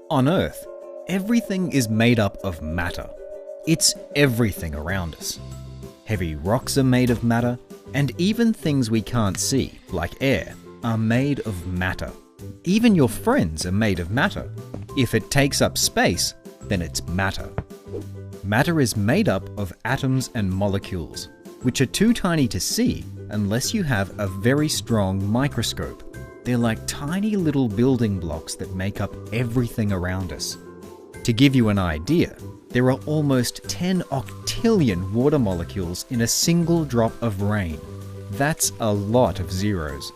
On Earth, everything is made up of matter. It's everything around us. Heavy rocks are made of matter, and even things we can't see, like air, are made of matter. Even your friends are made of matter. If it takes up space, then it's matter. Matter is made up of atoms and molecules, which are too tiny to see unless you have a very strong microscope. They're like tiny little building blocks that make up everything around us. To give you an idea, there are almost 10 octillion water molecules in a single drop of rain. That's a lot of zeros.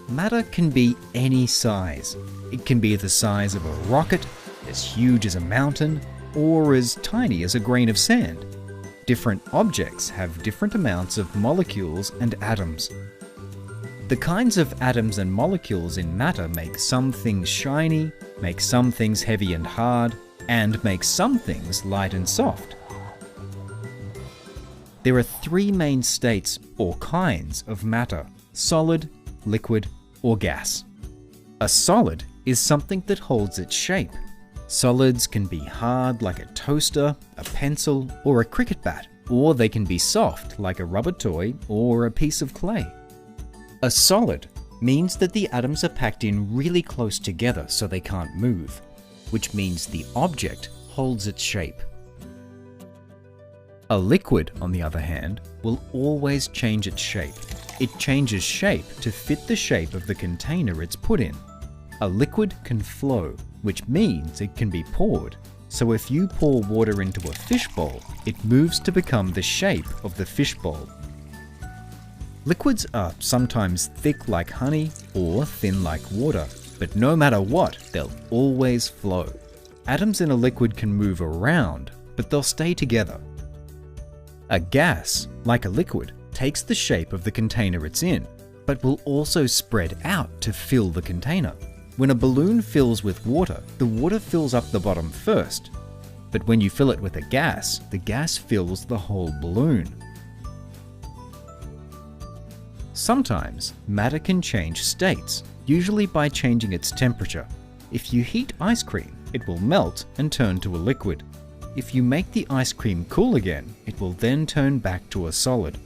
Matter can be any size. It can be the size of a rocket, as huge as a mountain, or as tiny as a grain of sand. Different objects have different amounts of molecules and atoms. The kinds of atoms and molecules in matter make some things shiny, make some things heavy and hard, and make some things light and soft. There are three main states or kinds of matter: solid, liquid, or gas. A solid is something that holds its shape. Solids can be hard like a toaster, a pencil, or a cricket bat, or they can be soft like a rubber toy or a piece of clay. A solid means that the atoms are packed in really close together so they can't move, which means the object holds its shape. A liquid, on the other hand, will always change its shape. It changes shape to fit the shape of the container it's put in. A liquid can flow, which means it can be poured. So if you pour water into a fishbowl, it moves to become the shape of the fishbowl. Liquids are sometimes thick like honey or thin like water, but no matter what, they'll always flow. Atoms in a liquid can move around, but they'll stay together. A gas, like a liquid, takes the shape of the container it's in, but will also spread out to fill the container. When a balloon fills with water, the water fills up the bottom first. But when you fill it with a gas, the gas fills the whole balloon. Sometimes, matter can change states, usually by changing its temperature. If you heat ice cream, it will melt and turn to a liquid. If you make the ice cream cool again, it will then turn back to a solid.